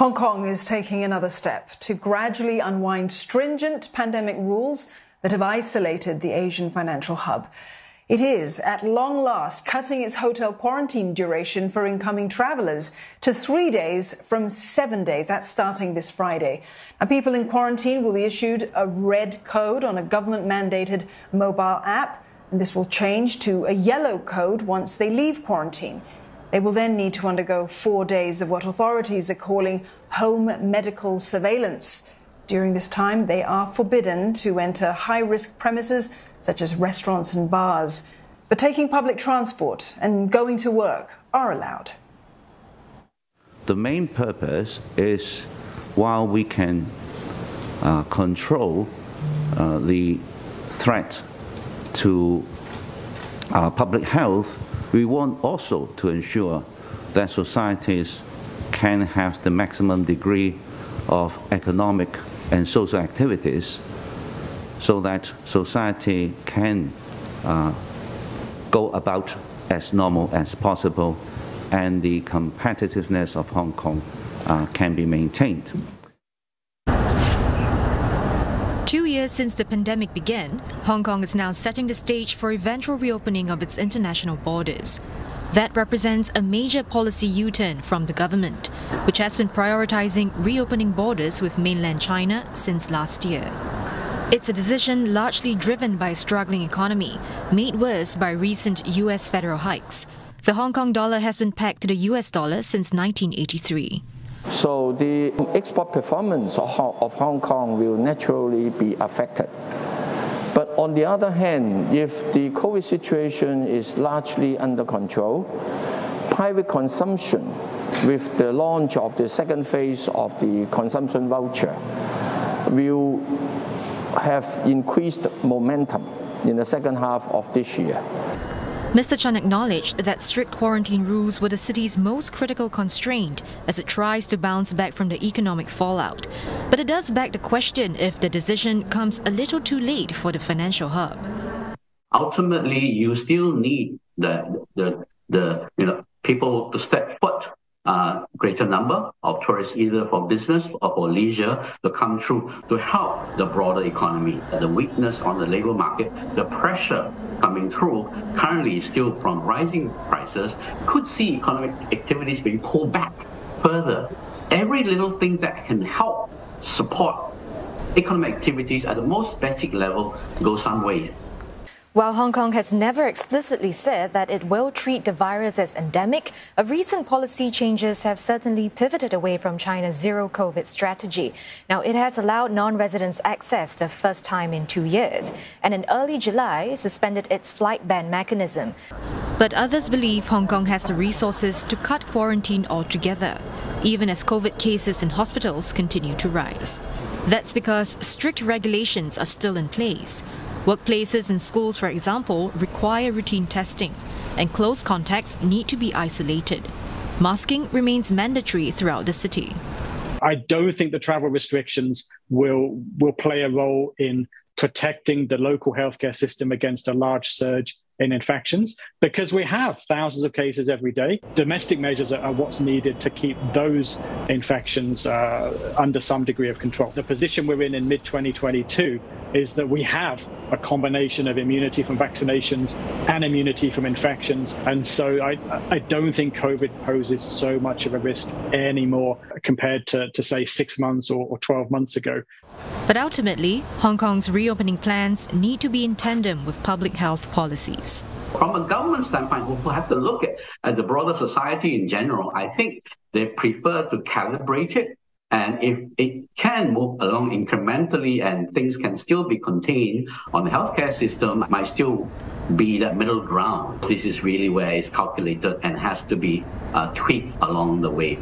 Hong Kong is taking another step to gradually unwind stringent pandemic rules that have isolated the Asian financial hub. It is, at long last, cutting its hotel quarantine duration for incoming travellers to 3 days from 7 days. That's starting this Friday. Now, people in quarantine will be issued a red code on a government-mandated mobile app, and this will change to a yellow code once they leave quarantine. They will then need to undergo 4 days of what authorities are calling home medical surveillance. During this time, they are forbidden to enter high-risk premises such as restaurants and bars. But taking public transport and going to work are allowed. The main purpose is, while we can control the threat to public health, we want also to ensure that societies can have the maximum degree of economic and social activities so that society can go about as normal as possible and the competitiveness of Hong Kong can be maintained. 2 years since the pandemic began, Hong Kong is now setting the stage for eventual reopening of its international borders. That represents a major policy U-turn from the government, which has been prioritizing reopening borders with mainland China since last year. It's a decision largely driven by a struggling economy, made worse by recent US federal hikes. The Hong Kong dollar has been pegged to the US dollar since 1983. So the export performance of Hong Kong will naturally be affected. But on the other hand, if the COVID situation is largely under control, private consumption with the launch of the second phase of the consumption voucher will have increased momentum in the second half of this year. Mr. Chan acknowledged that strict quarantine rules were the city's most critical constraint as it tries to bounce back from the economic fallout. But it does beg the question if the decision comes a little too late for the financial hub. Ultimately, you still need the people to step foot. Greater number of tourists, either for business or for leisure, to come through to help the broader economy. The weakness on the labour market, the pressure coming through currently still from rising prices, could see economic activities being pulled back further. Every little thing that can help support economic activities at the most basic level goes some way. While Hong Kong has never explicitly said that it will treat the virus as endemic, recent policy changes have certainly pivoted away from China's zero-COVID strategy. Now, it has allowed non-residents access the first time in 2 years, and in early July, suspended its flight ban mechanism. But others believe Hong Kong has the resources to cut quarantine altogether, even as COVID cases in hospitals continue to rise. That's because strict regulations are still in place. Workplaces and schools, for example, require routine testing, and close contacts need to be isolated. Masking remains mandatory throughout the city. I don't think the travel restrictions will play a role in protecting the local healthcare system against a large surge in infections, because we have thousands of cases every day. Domestic measures are what's needed to keep those infections under some degree of control. The position we're in mid-2022 is that we have a combination of immunity from vaccinations and immunity from infections. And so I don't think COVID poses so much of a risk anymore compared to say 6 months or 12 months ago. But ultimately, Hong Kong's reopening plans need to be in tandem with public health policies. From a government standpoint, we'll have to look at the broader society in general. I think they prefer to calibrate it, and if it can move along incrementally and things can still be contained on the healthcare system, might still be that middle ground. This is really where it's calculated and has to be tweaked along the way.